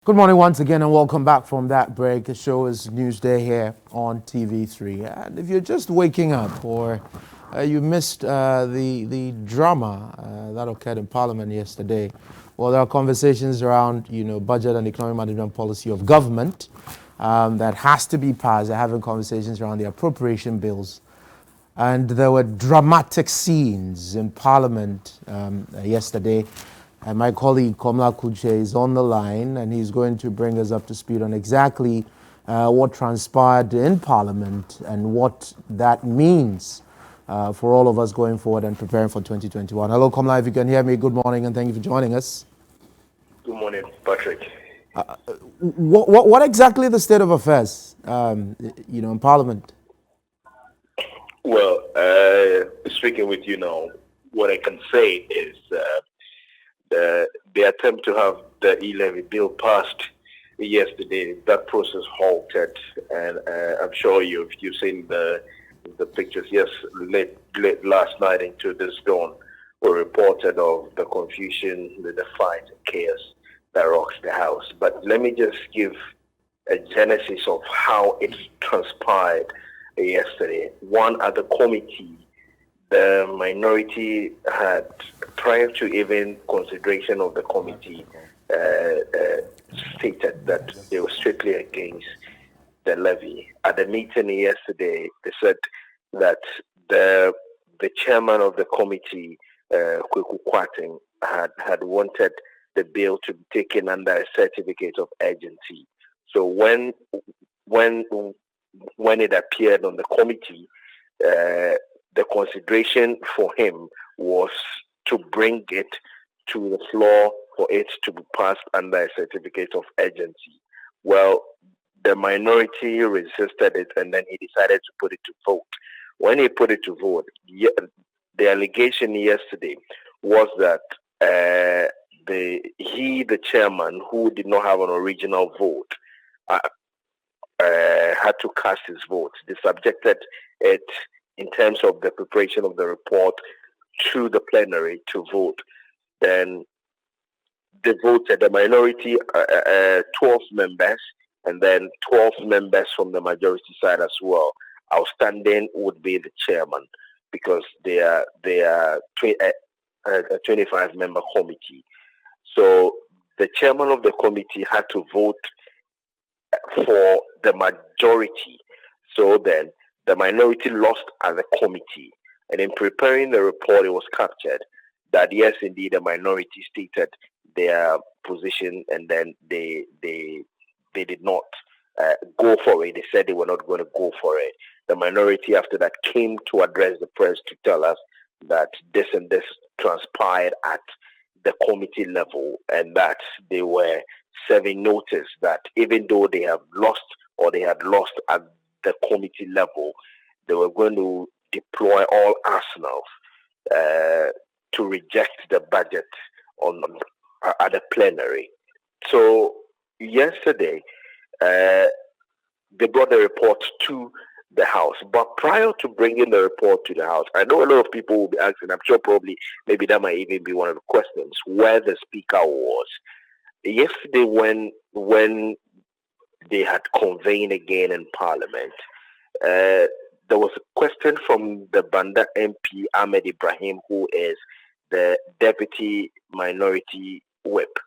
Good morning once again and welcome back from that break. The show is Newsday here on TV3. And if you're just waking up or you missed the drama that occurred in Parliament yesterday, well, there are conversations around, budget and economic management policy of government that has to be passed. They're having conversations around the appropriation bills. And there were dramatic scenes in Parliament yesterday. And my colleague Komla Kuche is on the line, and he's going to bring us up to speed on exactly what transpired in Parliament and what that means for all of us going forward and preparing for 2021. Hello, Komla, if you can hear me, good morning, and thank you for joining us. Good morning, Patrick. What exactly is the state of affairs, in Parliament? Well, speaking with you now, what I can say is the attempt to have the e-levy bill passed yesterday, that process halted, and I'm sure you've seen the pictures. Yes, late last night into this dawn, were reported of the confusion, the fight, and chaos that rocks the House. But let me just give a genesis of how it transpired yesterday. One, at the committee, the minority had, prior to even consideration of the committee, stated that they were strictly against the levy. At the meeting yesterday, they said that the chairman of the committee, Kweku Kwating, had wanted the bill to be taken under a certificate of urgency. So when it appeared on the committee, the consideration for him was to bring it to the floor for it to be passed under a certificate of urgency. Well, the minority resisted it, and then he decided to put it to vote. When he put it to vote, the allegation yesterday was that the chairman, who did not have an original vote, had to cast his vote. They subjected it, in terms of the preparation of the report, to the plenary to vote. Then they voted, the minority, 12 members, and then 12 members from the majority side as well. Outstanding would be the chairman, because they are a 25-member committee. So the chairman of the committee had to vote for the majority. So then the minority lost as a committee. And in preparing the report, it was captured that yes, indeed, the minority stated their position, and then they did not go for it. They said they were not going to go for it. The minority, after that, came to address the press to tell us that this and this transpired at the committee level, and that they were serving notice that even though they have lost, or they had lost at the committee level, they were going to deploy all arsenals to reject the budget at the plenary. So yesterday, they brought the report to the House. But prior to bringing the report to the House, I know a lot of people will be asking, I'm sure probably maybe that might even be one of the questions, where the speaker was. Yesterday, when they had convened again in Parliament, there was a question from the Banda MP, Ahmed Ibrahim, who is the deputy minority whip.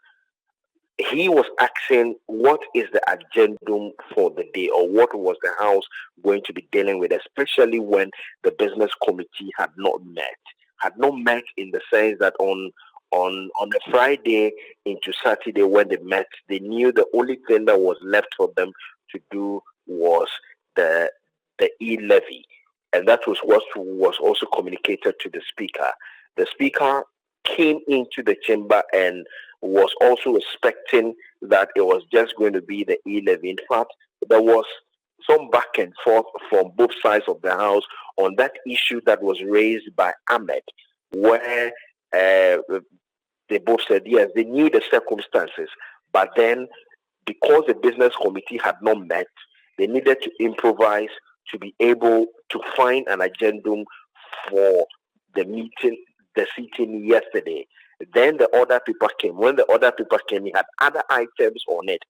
He was asking what is the agenda for the day, or what was the House going to be dealing with, especially when the business committee had not met in the sense that on a Friday into Saturday, when they met, they knew the only thing that was left for them to do was the e-levy, and that was what was also communicated to the speaker. The speaker came into the chamber and was also expecting that it was just going to be the e-levy. In fact, there was some back and forth from both sides of the House on that issue that was raised by Ahmed, where they both said yes, they knew the circumstances, but then because the business committee had not met, they needed to improvise to be able to find an agenda for the meeting, the sitting yesterday. Then the order paper came. When the order paper came, he had other items on it.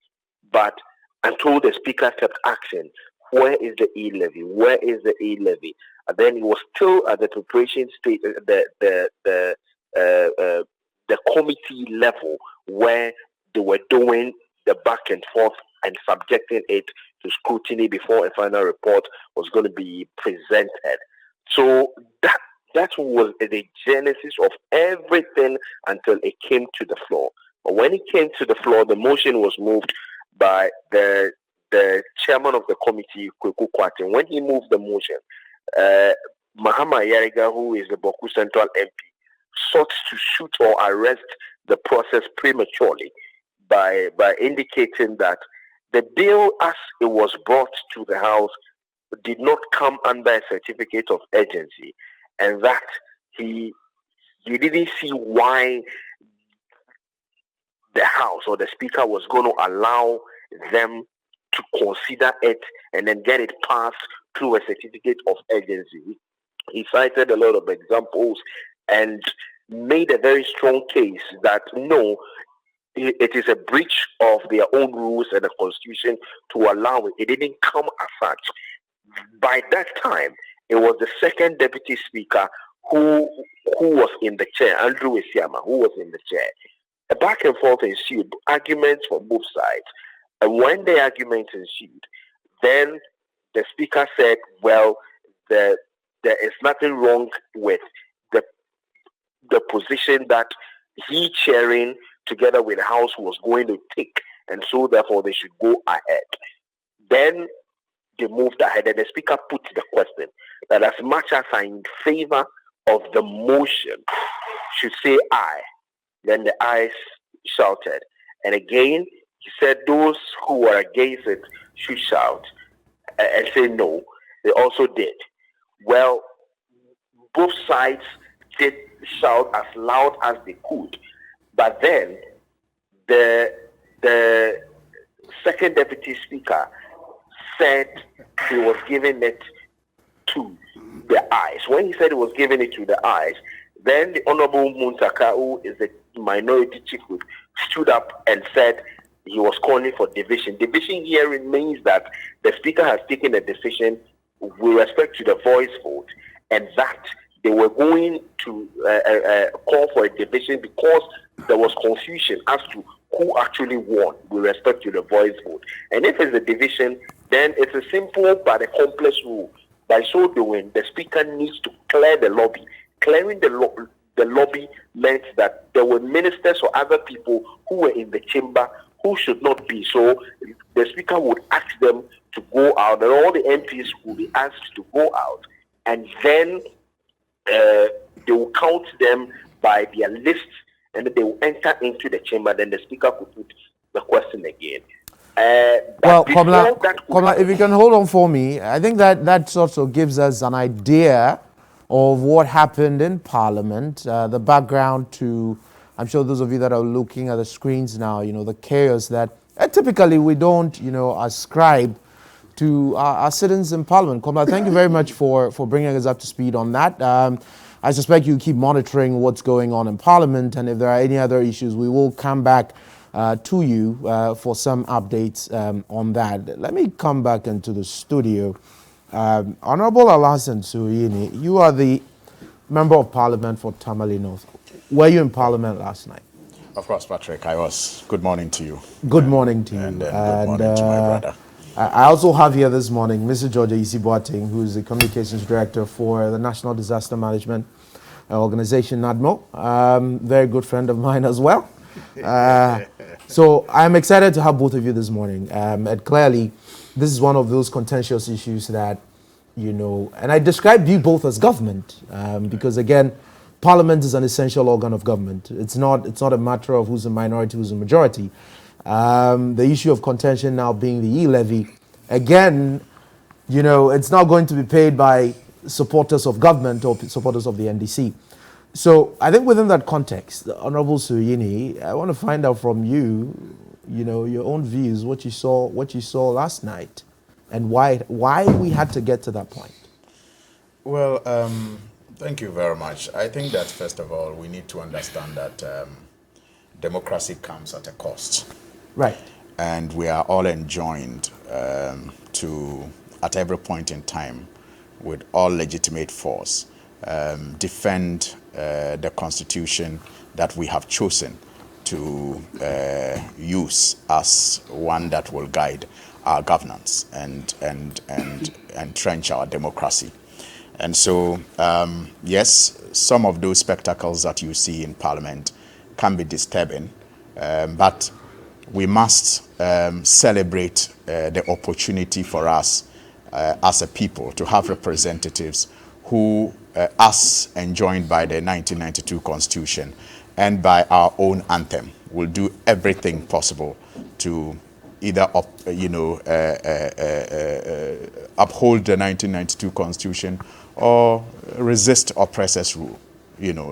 But until the speaker kept asking, where is the E-levy? Where is the E-levy? And then it was still at the preparation stage, the committee level, where they were doing the back and forth and subjecting it to scrutiny before a final report was going to be presented. So that was the genesis of everything until it came to the floor. But when it came to the floor, the motion was moved by the chairman of the committee, Kweku Kwatin. When he moved the motion, Mahama Yariga, who is the Boku Central MP, sought to shoot or arrest the process prematurely by indicating that the bill as it was brought to the House did not come under a certificate of urgency, and that he didn't see why the House or the Speaker was going to allow them to consider it and then get it passed through a certificate of urgency. He cited a lot of examples and made a very strong case that no, it is a breach of their own rules and the Constitution to allow it. It didn't come as such. By that time, it was the second deputy speaker who was in the chair, Andrew Esiama, who was in the chair. A back and forth ensued, arguments from both sides. And when the arguments ensued, then the speaker said, well, there is nothing wrong with the position that he chairing together with the House was going to take, and so therefore they should go ahead. Then they moved ahead, and the speaker put the question that as much as I'm in favor of the motion, should say aye. Then the ayes shouted. And again, he said those who were against it should shout and say no. They also did. Well, both sides did shout as loud as they could. But then the second deputy speaker said he was giving it to the ayes. When he said he was giving it to the ayes, then the Honorable Muntaka, who is the minority chief whip, stood up and said he was calling for division. Division here means that the speaker has taken a decision with respect to the voice vote, and that they were going to call for a division because there was confusion as to who actually won with respect to the voice vote. And if it's a division, then it's a simple but a complex rule. By so doing, the speaker needs to clear the lobby. Clearing the lobby meant that there were ministers or other people who were in the chamber who should not be. So the speaker would ask them to go out, and all the MPs would be asked to go out, and then they will count them by their lists, and they will enter into the chamber. Then the speaker could put the question again. Well, Komla, if you can hold on for me, I think that sort of gives us an idea of what happened in Parliament, the background to, I'm sure those of you that are looking at the screens now, the chaos that typically we don't, ascribe to our citizens in Parliament. Komla, thank you very much for bringing us up to speed on that. I suspect you keep monitoring what's going on in Parliament, and if there are any other issues, we will come back to you for some updates on that. Let me come back into the studio. Honorable Alhassan Suhuyini, you are the Member of Parliament for Tamale North. Were you in Parliament last night? Of course, Patrick, I was. Good morning to you. Good morning to you. And good morning to my brother. I also have here this morning Mr. Georgia Isiboateng, who is the Communications Director for the National Disaster Management Organization, NADMO. Very good friend of mine as well. So I'm excited to have both of you this morning. And clearly, this is one of those contentious issues that, and I describe you both as government because, again, Parliament is an essential organ of government. It's not a matter of who's a minority, who's a majority. The issue of contention now being the E-levy, again, it's not going to be paid by supporters of government or supporters of the NDC. So I think within that context, Honorable Suhuyini, I want to find out from you, your own views, what you saw last night, and why we had to get to that point. Well, Thank you very much. I think that, first of all, we need to understand that democracy comes at a cost. Right. And we are all enjoined to, at every point in time, with all legitimate force, defend the constitution that we have chosen to use as one that will guide our governance and entrench our democracy. And so, yes, some of those spectacles that you see in Parliament can be disturbing, but we must celebrate the opportunity for us as a people to have representatives who, us enjoined by the 1992 Constitution and by our own anthem, will do everything possible to either uphold the 1992 Constitution or resist oppressors' rule.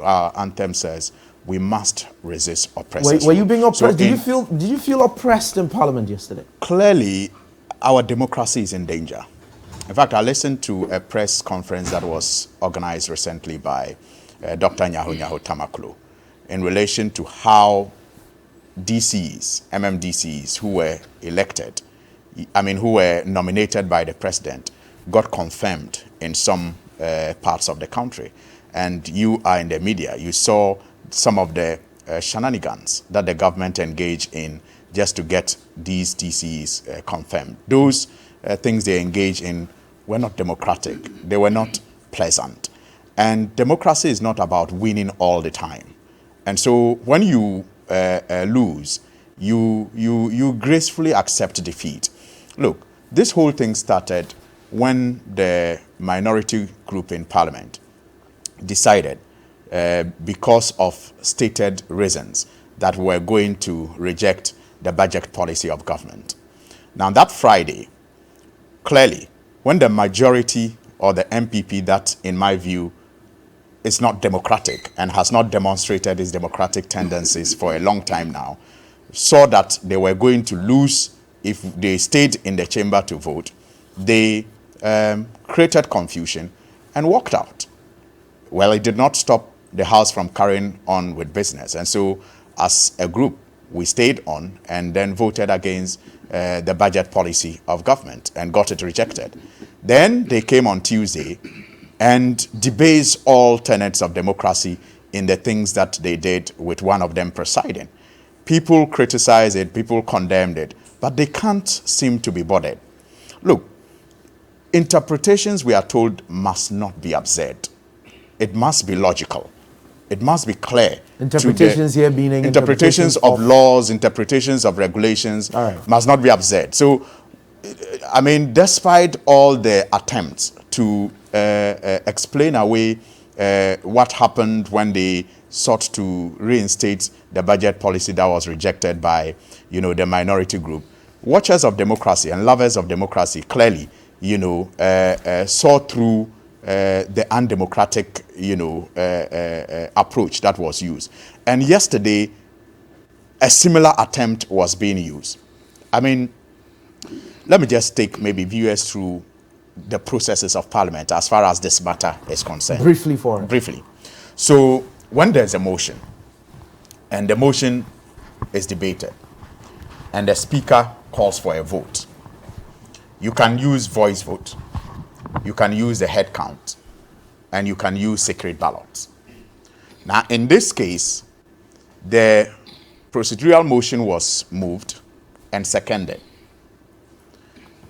Our anthem says we must resist oppressors. Were you being oppressed? So did you feel oppressed in Parliament yesterday? Clearly, our democracy is in danger. In fact, I listened to a press conference that was organized recently by Dr. Nyaho Tamaklo in relation to how DCs, MMDCs who were elected, who were nominated by the president, got confirmed in some parts of the country. And you are in the media. You saw some of the shenanigans that the government engaged in just to get these DCs confirmed. Those things they engaged in were not democratic. They were not pleasant. And democracy is not about winning all the time. And so when you lose, you gracefully accept defeat. Look, this whole thing started when the minority group in Parliament decided, because of stated reasons, that we're going to reject the budget policy of government. Now, that Friday, clearly, when the majority or the MPP that, in my view, is not democratic and has not demonstrated its democratic tendencies for a long time now, saw that they were going to lose if they stayed in the chamber to vote, they created confusion and walked out. Well, it did not stop the House from carrying on with business. And so, as a group, we stayed on and then voted against the budget policy of government and got it rejected. Then they came on Tuesday and debased all tenets of democracy in the things that they did, with one of them presiding. People criticized it, people condemned it, but they can't seem to be bothered. Look, interpretations, we are told, must not be absurd. It must be logical. It must be clear. Interpretations here meaning interpretations of laws, interpretations of regulations must not be absurd. So, despite all the attempts to explain away what happened when they sought to reinstate the budget policy that was rejected by, the minority group, watchers of democracy and lovers of democracy clearly, saw through the undemocratic, approach that was used. And yesterday, a similar attempt was being used. Let me just take maybe viewers through the processes of Parliament as far as this matter is concerned. Briefly for us. Briefly. So, when there's a motion, and the motion is debated, and the Speaker calls for a vote, you can use voice vote, you can use the head count, and you can use secret ballots. Now, in this case, the procedural motion was moved and seconded.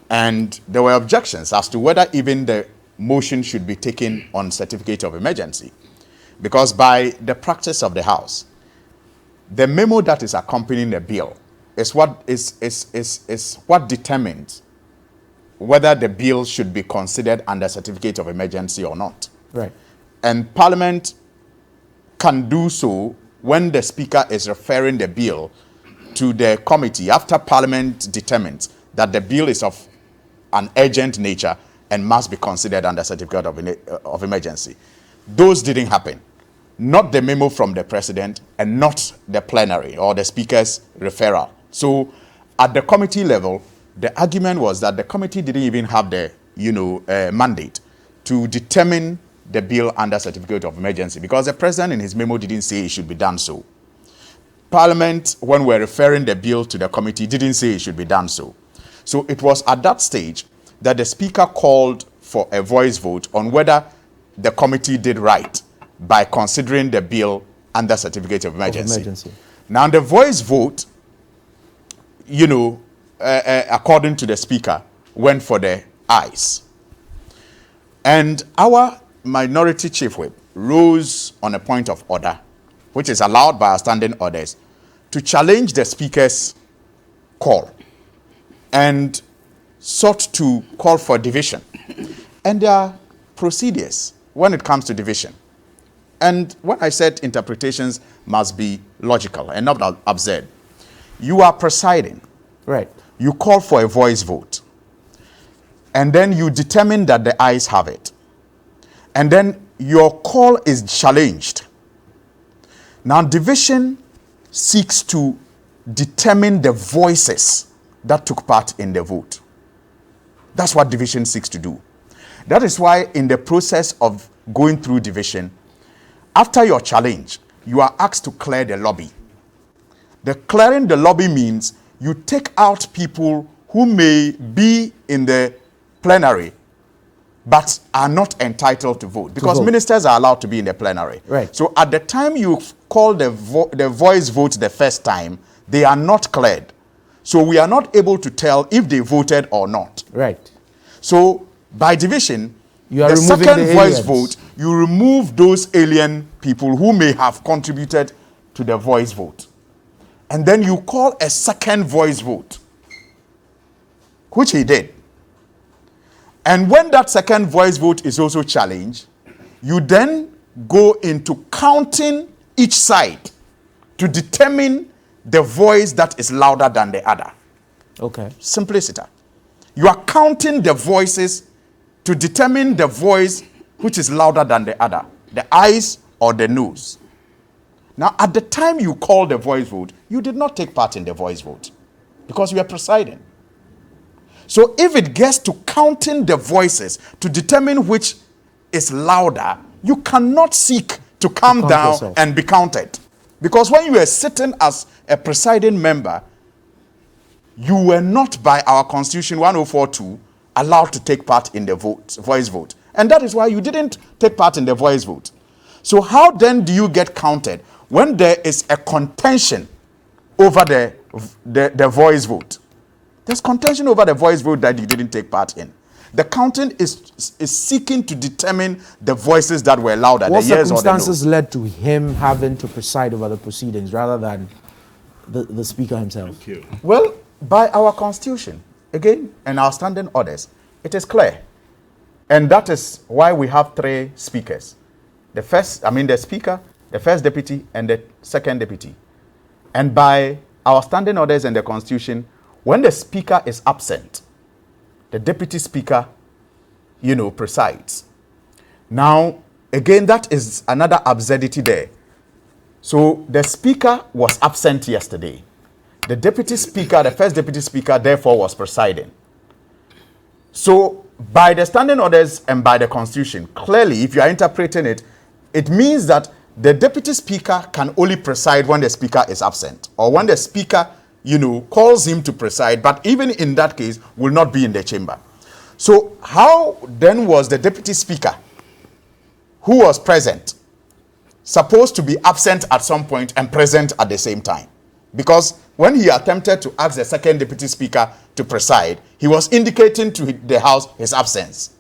And there were objections as to whether even the motion should be taken on certificate of emergency. Because by the practice of the House, the memo that is accompanying the bill is what determines whether the bill should be considered under certificate of emergency or not. Right. And Parliament can do so when the Speaker is referring the bill to the committee after Parliament determines that the bill is of an urgent nature and must be considered under certificate of emergency. Those didn't happen. Not the memo from the President and not the plenary or the Speaker's referral. So at the committee level, the argument was that the committee didn't even have the mandate to determine the bill under certificate of emergency, because the president in his memo didn't say it should be done so. Parliament, when we're referring the bill to the committee, didn't say it should be done so. So it was at that stage that the speaker called for a voice vote on whether the committee did right by considering the bill under certificate of emergency. Now, the voice vote, according to the speaker, went for the ayes. And our minority chief whip rose on a point of order, which is allowed by our standing orders, to challenge the speaker's call and sought to call for division. And there are procedures when it comes to division. And when I said interpretations must be logical and not absurd, you are presiding. Right. You call for a voice vote. And then you determine that the ayes have it. And then your call is challenged. Now, division seeks to determine the voices that took part in the vote. That's what division seeks to do. That is why in the process of going through division, after your challenge, you are asked to clear the lobby. The clearing the lobby means you take out people who may be in the plenary but are not entitled to vote, because ministers are allowed to be in the plenary. Right. So at the time you call the voice vote the first time, they are not cleared. So we are not able to tell if they voted or not. Right. So by division, you are the removing second the voice aliens. vote, you remove those alien people who may have contributed to the voice vote. And then you call a second voice vote, which he did. And when that second voice vote is also challenged, you then go into counting each side to determine the voice that is louder than the other. Okay. Simplicity. You are counting the voices to determine the voice which is louder than the other, the ayes or the noes. Now, at the time you called the voice vote, you did not take part in the voice vote because you were presiding. So if it gets to counting the voices to determine which is louder, you cannot seek to come down yourself and be counted. Because when you were sitting as a presiding member, you were not, by our Constitution 104.2, allowed to take part in the voice vote. And that is why you didn't take part in the voice vote. So how then do you get counted when there is a contention over the voice vote? There's contention over the voice vote that you didn't take part in. The counting is seeking to determine the voices that were louder. What the yes circumstances or the no. led to him having to preside over the proceedings rather than the speaker himself? Thank you. Well, by our Constitution, again, and our standing orders, it is clear. And that is why we have three speakers. The speaker, the first deputy, and the second deputy. And by our standing orders and the Constitution, when the speaker is absent, the deputy speaker, presides. Now, again, that is another absurdity there. So the speaker was absent yesterday. The deputy speaker, the first deputy speaker, therefore was presiding. So by the standing orders and by the Constitution, clearly, if you are interpreting it, it means that the deputy speaker can only preside when the speaker is absent, or when the speaker calls him to preside, but even in that case, will not be in the chamber. So how then was the deputy speaker, who was present, supposed to be absent at some point and present at the same time? Because when he attempted to ask the second deputy speaker to preside, he was indicating to the House his absence.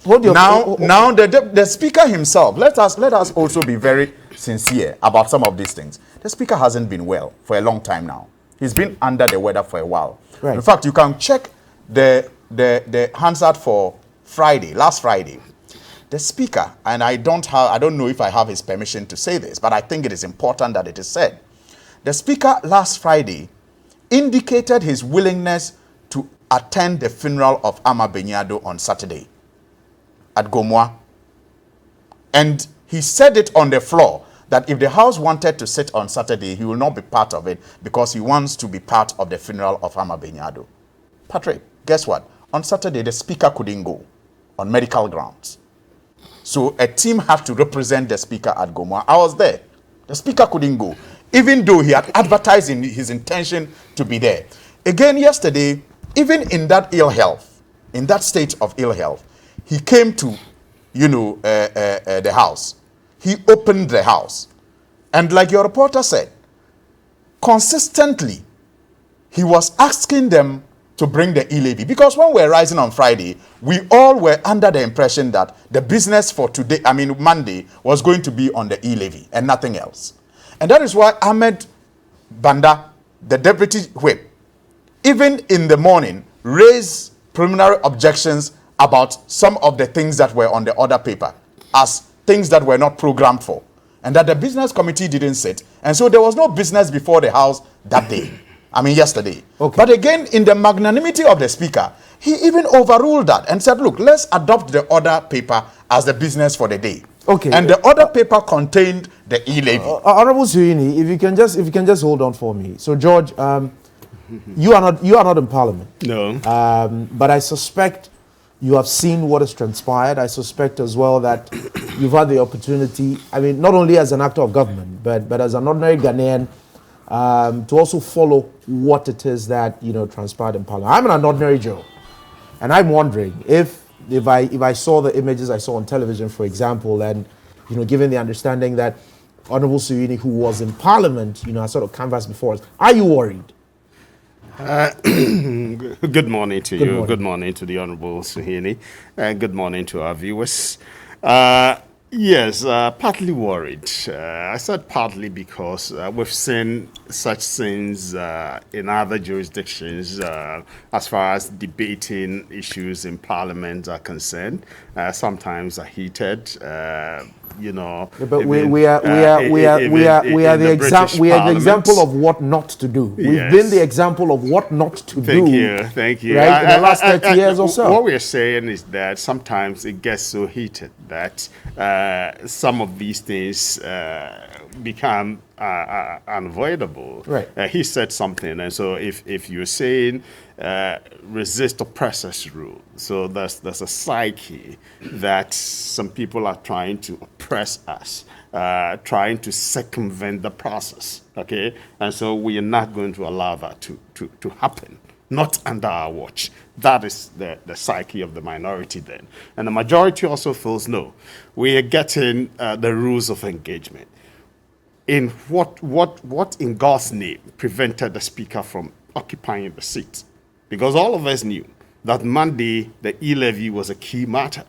Now the speaker himself, let us also be very sincere about some of these things. The speaker hasn't been well for a long time now. He's been under the weather for a while. Right. In fact, you can check the Hansard for last Friday. The speaker, and I don't know if I have his permission to say this, but I think it is important that it is said. The speaker last Friday indicated his willingness to attend the funeral of Ama Benyado on Saturday at Gomwa. And he said it on the floor that if the House wanted to sit on Saturday, he will not be part of it because he wants to be part of the funeral of Ama Benyado. Patrick, guess what? On Saturday, the speaker couldn't go on medical grounds. So a team had to represent the speaker at Gomwa. I was there. The speaker couldn't go, even though he had advertised in his intention to be there. Again, yesterday, even in that ill health, in that state of ill health, he came to, the house. He opened the house. And like your reporter said, consistently, he was asking them to bring the e-levy. Because when we were rising on Friday, we all were under the impression that the business for today, Monday, was going to be on the e-levy and nothing else. And that is why Ahmed Banda, the deputy whip, even in the morning, raised preliminary objections about some of the things that were on the order paper as things that were not programmed for. And that the business committee didn't sit. And so there was no business before the House that day. Yesterday. Okay. But again, in the magnanimity of the speaker, he even overruled that and said, look, let's adopt the order paper as the business for the day. Okay. And the order paper contained the e-levy. Honorable Suini, if you can just hold on for me. So George, you are not in Parliament. No. But I suspect you have seen what has transpired. I suspect as well that you've had the opportunity, not only as an actor of government, but as an ordinary Ghanaian, to also follow what it is that transpired in Parliament. I'm an ordinary Joe, and I'm wondering if I saw the images I saw on television, for example, and given the understanding that Honorable Suini, who was in Parliament, has sort of canvassed before us, are you worried? Good morning to you. Morning. Good morning to the Honorable Suhini. Good morning to our viewers. Yes, partly worried. I said partly because we've seen such things in other jurisdictions as far as debating issues in Parliament are concerned. Sometimes are heated. Yeah, but we are the example of what not to do. We've been the example of what not to do. Thank you. Right, in the last 30 years or so. What we're saying is that sometimes it gets so heated that some of these things become unavoidable. Right. He said something, and so if you're saying resist oppressors rule, so there's a psyche that some people are trying to oppress us, trying to circumvent the process. Okay, and so we are not going to allow that to happen. Not under our watch. That is the psyche of the minority then. And the majority also feels, no, we are getting the rules of engagement. In what in God's name prevented the speaker from occupying the seat? Because all of us knew that Monday, the e-levy was a key matter.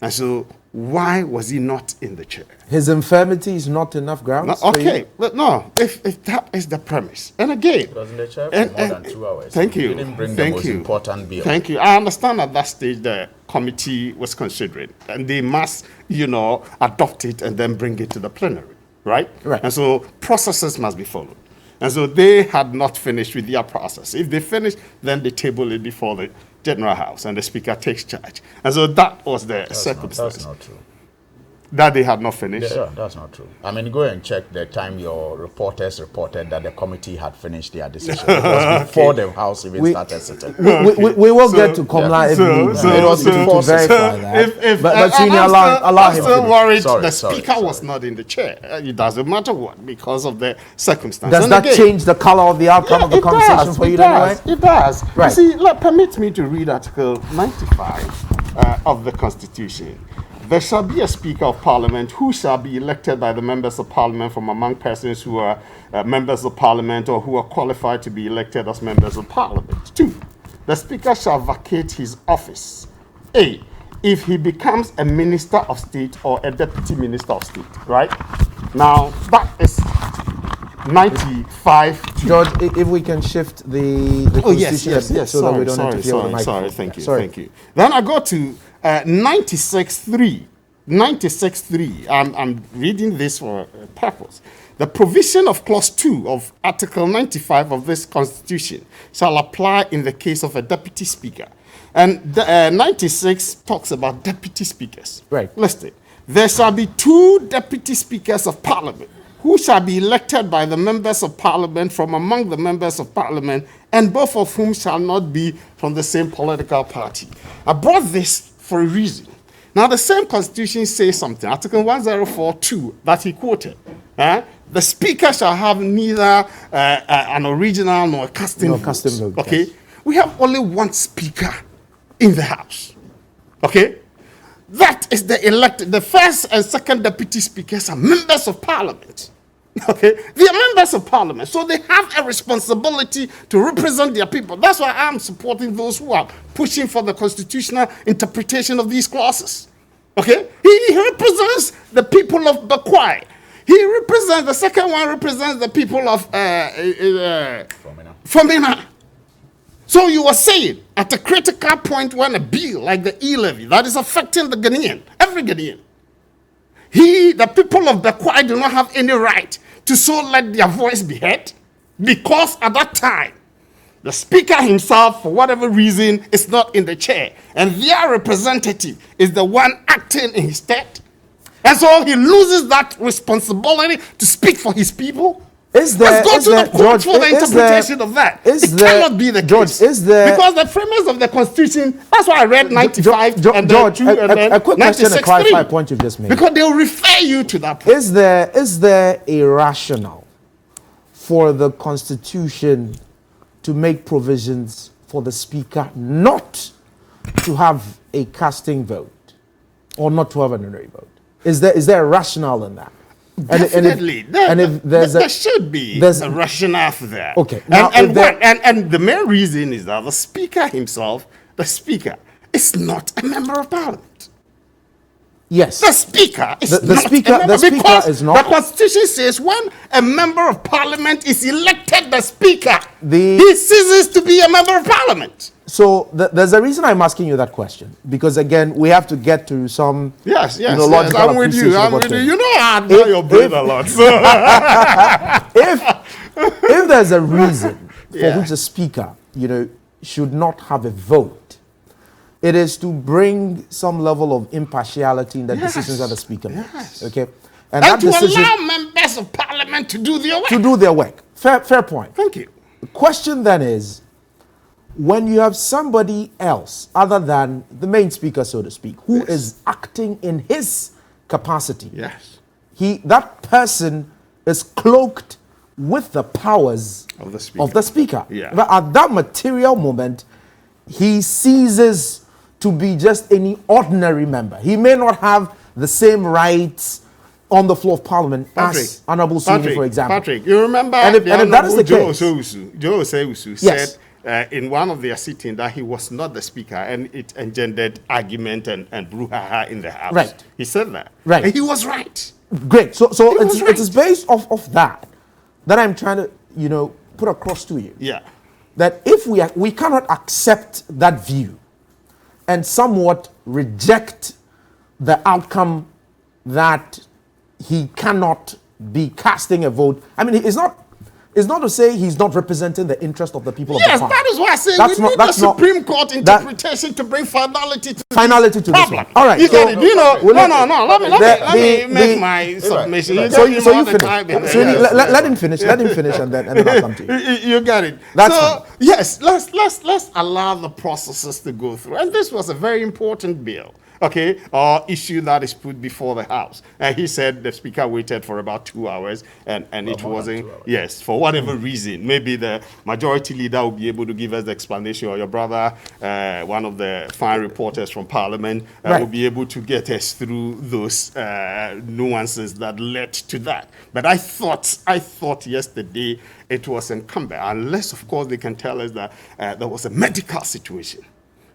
And so why was he not in the chair? His infirmity is not enough grounds. No, okay, but no, if that is the premise. And again, he was in the chair for more than 2 hours. Thank you. He didn't bring the most important bill. Thank you. I understand at that stage the committee was considering, and they must, adopt it and then bring it to the plenary, right? Right. And so processes must be followed. And so they had not finished with their process. If they finish, then they table it before the General House and the Speaker takes charge. And so that was the circumstance. That's not true. That they had not finished? Yeah, that's not true. Go and check the time your reporters reported that the committee had finished their decision. It was before the House even started sitting. We will get to Kamala if it was to verify that. But allow him. I'm still worried the Speaker was not in the chair. It doesn't matter what, because of the circumstance. Does that change the color of the outcome of the conversation for you anyway? It does. Right. You see, permit me to read Article 95 of the Constitution. There shall be a Speaker of Parliament who shall be elected by the members of Parliament from among persons who are members of Parliament or who are qualified to be elected as members of Parliament. 2. The Speaker shall vacate his office. A. If he becomes a Minister of State or a Deputy Minister of State. Right? Now, that is 95. George, if we can shift the Constitution yes. so that we don't interfere with the microphone. Thank you. Then I go to 96.3. 96.3. I'm reading this for a purpose. The provision of Clause 2 of Article 95 of this Constitution shall apply in the case of a Deputy Speaker. And 96 talks about Deputy Speakers. Right. Listen. There shall be 2 Deputy Speakers of Parliament who shall be elected by the members of Parliament from among the members of Parliament, and both of whom shall not be from the same political party. I brought this for a reason. Now, the same constitution says something, Article 104(2) that he quoted. The speaker shall have neither an original nor a casting vote. Okay? Yes. We have only one speaker in the House. Okay? That is the elected. The first and second deputy speakers are members of parliament. Okay? They are members of parliament. So they have a responsibility to represent their people. That's why I'm supporting those who are pushing for the constitutional interpretation of these clauses. Okay? He represents the people of Bakwai. The second one represents the people of Fomena. So you were saying, at a critical point when a bill like the e-levy that is affecting the Ghanaian, every Ghanaian, the people of Bakwai do not have any right to so let their voice be heard, because at that time, the speaker himself, for whatever reason, is not in the chair, and their representative is the one acting in his stead. And so he loses that responsibility to speak for his people. Let's go to the court for the interpretation of that. It cannot be the case. Because the framers of the Constitution, that's why I read 95 and George, a quick question, a clarified point you've just made. Because they'll refer you to that point. Is there a rationale for the Constitution to make provisions for the Speaker not to have a casting vote or not to have an honorary vote? Is there a rationale in that? Definitely. There should be a rationale for that. Okay. Now, and the main reason is that the Speaker himself, is not a member of Parliament. Yes. The Speaker is the Speaker is not. The Constitution says when a member of Parliament is elected the Speaker, he ceases to be a member of Parliament. So there's a reason I'm asking you that question, because again we have to get to some logical I'm with you. You know I admire your brain a lot. So. if there's a reason for which the Speaker should not have a vote, it is to bring some level of impartiality in the decisions that the Speaker makes. Okay, and that to allow members of Parliament to do their work. Fair point. Thank you. The question then is, when you have somebody else other than the main speaker, so to speak, who is acting in his capacity, that person is cloaked with the powers of the speaker. But at that material moment, he ceases to be just any ordinary member. He may not have the same rights on the floor of Parliament as Honorable Suni, for example. Patrick, you remember and if that is the case, Joe Oseusu said in one of their sittings that he was not the speaker, and it engendered argument and brouhaha in the House. Right. He said that. Right. And he was right. Great. So it is based off that I'm trying to put across to you. Yeah. That if we cannot accept that view and somewhat reject the outcome that he cannot be casting a vote. I mean, it's not to say he's not representing the interest of the people of the parliament. Yes, that is why I say we need the Supreme Court interpretation to bring finality to this problem. All right. You get it. Let me make my submission. So you finish. So let him finish. Let him finish, and then I'll come to you. You got it. So yes, let's allow the processes to go through. And this was a very important bill. Okay, or issue that is put before the House. And he said the Speaker waited for about 2 hours, and it wasn't, for whatever reason. Maybe the majority leader will be able to give us the explanation, or your brother, one of the fine reporters from Parliament, will be able to get us through those nuances that led to that. But I thought yesterday it was incumbent, unless, of course, they can tell us that there was a medical situation.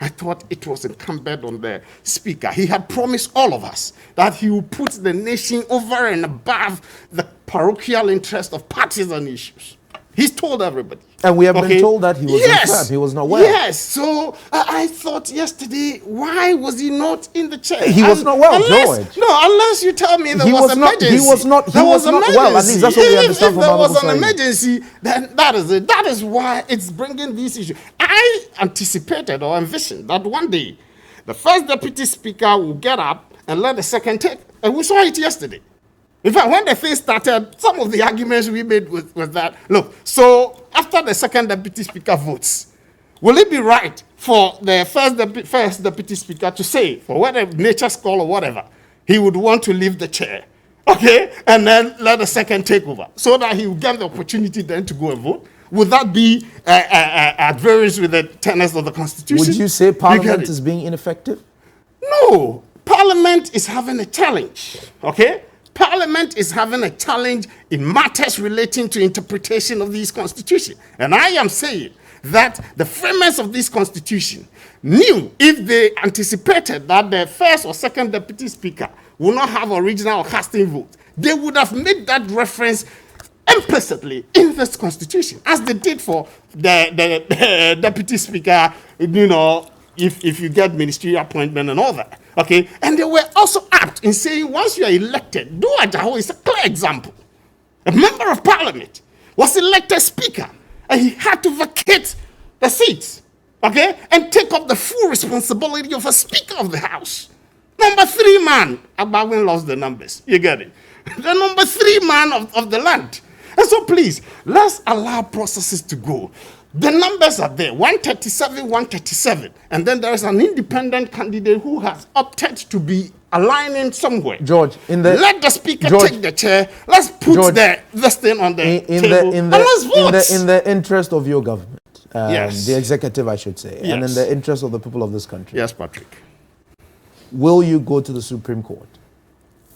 I thought it was incumbent on the Speaker. He had promised all of us that he would put the nation over and above the parochial interest of partisan issues. He's told everybody. And we have been told that he was unfair. He was not well. Yes. So I thought yesterday, why was he not in the chair? He was not well, George. No, unless you tell me there was an emergency. He was not well. At least that's what we understand from If there was an emergency, then that is it. That is why it's bringing these issues. I anticipated or envisioned that one day the first deputy speaker will get up and let the second take. And we saw it yesterday. In fact, when the thing started, some of the arguments we made was that, look, so after the second deputy speaker votes, will it be right for the first deputy speaker to say, for whatever nature's call or whatever, he would want to leave the chair, okay, and then let the second take over, so that he will get the opportunity then to go and vote? Would that be at variance with the tenets of the Constitution? Would you say Parliament is being ineffective? No. Parliament is having a challenge, okay? Parliament is having a challenge in matters relating to interpretation of this Constitution. And I am saying that the framers of this Constitution knew, if they anticipated that the first or second deputy speaker will not have original or casting vote, they would have made that reference implicitly in this Constitution, as they did for the deputy speaker, you know, if you get ministerial appointment and all that, okay? And they were also apt in saying, once you are elected, Dua Jaho is a clear example. A member of parliament was elected speaker, and he had to vacate the seats, okay? And take up the full responsibility of a speaker of the house. Number 3 man, Abawin lost the numbers, you get it? The number 3 man of the land. And so please, let's allow processes to go. The numbers are there, 137, 137. And then there is an independent candidate who has opted to be aligning somewhere. George, let the speaker take the chair. Let's put this thing on the table and let's vote. In the interest of your government, yes. The executive, I should say, yes. and in the interest of the people of this country. Yes, Patrick. Will you go to the Supreme Court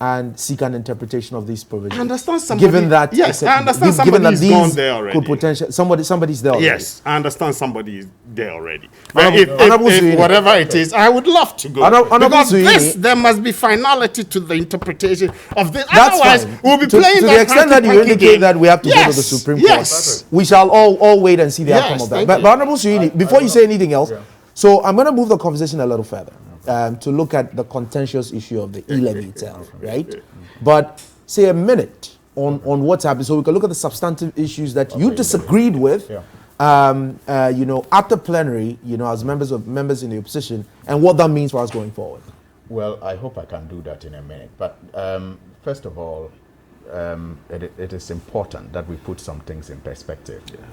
and seek an interpretation of these provisions? I understand somebody. Given that, yes, I understand somebody's gone there already. Could potential somebody's there already. Yes, I understand somebody is there already. But if whatever it is, I would love to go. Because there must be finality to the interpretation of this. Otherwise, we'll be playing to the extent that you indicate that we have to go to the Supreme Court. Yes. We shall all wait and see the outcome of that. But Honorable Suini, before you say anything else, so I'm going to move the conversation a little further. To look at the contentious issue of the e-levy itself, right? But say a minute on what's happened, so we can look at the substantive issues that you disagreed with, you know, at the plenary, you know, as members in the opposition, and what that means for us going forward. Well, I hope I can do that in a minute. But first of all, it is important that we put some things in perspective. Yeah.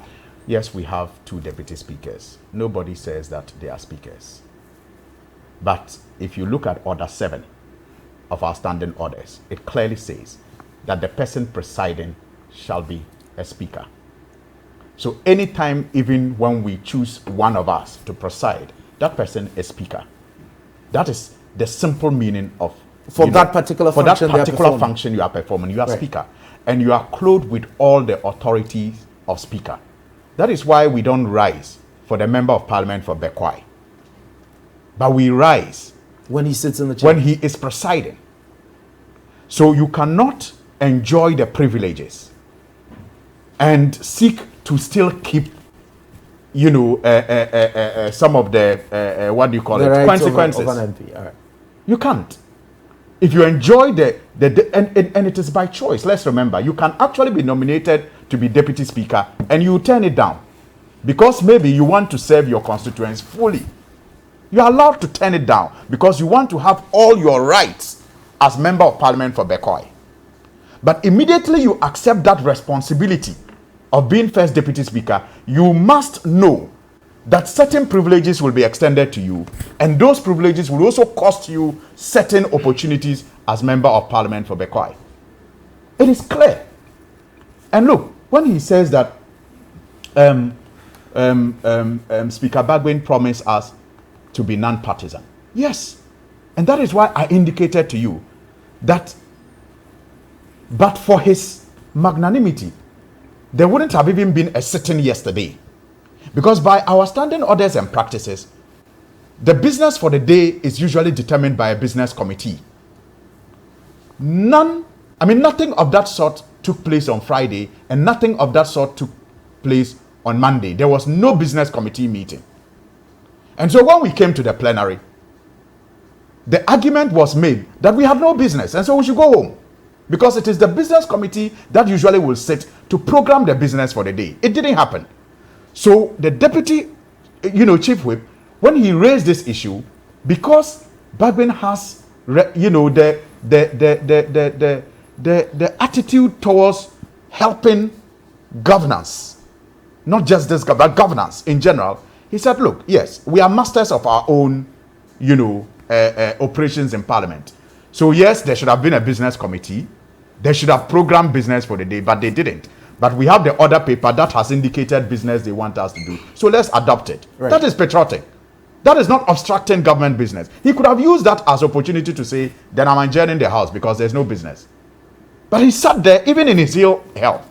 Yes, we have 2 deputy speakers. Nobody says that they are speakers. But if you look at Order 7 of our standing orders, it clearly says that the person presiding shall be a speaker. So anytime, even when we choose one of us to preside, that person is speaker. That is the simple meaning of that particular function you are performing. You are speaker, and you are clothed with all the authorities of speaker. That is why we don't rise for the member of parliament for Bekwai. But we rise when he sits in the chair, when he is presiding. So you cannot enjoy the privileges and seek to still keep, you know, some of the what do you call it, consequences. Of an MP. All right. You can't. If you enjoy and it is by choice. Let's remember, you can actually be nominated to be deputy speaker and you turn it down because maybe you want to serve your constituents fully. You are allowed to turn it down because you want to have all your rights as member of parliament for Bekwai. But immediately you accept that responsibility of being first deputy speaker, you must know that certain privileges will be extended to you, and those privileges will also cost you certain opportunities as member of parliament for Bekwai. It is clear. And look, when he says that Speaker Bagwin promised us to be non-partisan. Yes. And that is why I indicated to you that but for his magnanimity, there wouldn't have even been a sitting yesterday. Because by our standing orders and practices, the business for the day is usually determined by a business committee. Nothing of that sort took place on Friday, and nothing of that sort took place on Monday. There was no business committee meeting. And so when we came to the plenary, the argument was made that we have no business and so we should go home. Because it is the business committee that usually will sit to program the business for the day. It didn't happen. So the deputy, chief whip, when he raised this issue, because Bagwin has, the attitude towards helping governance, not just this, but governance in general, He said, look, yes, we are masters of our own, operations in Parliament. So yes, there should have been a business committee. They should have programmed business for the day, but they didn't. But we have the order paper that has indicated business they want us to do. So let's adopt it. Right. That is patriotic. That is not obstructing government business. He could have used that as opportunity to say, then I'm adjourning the house because there's no business. But he sat there, even in his ill health,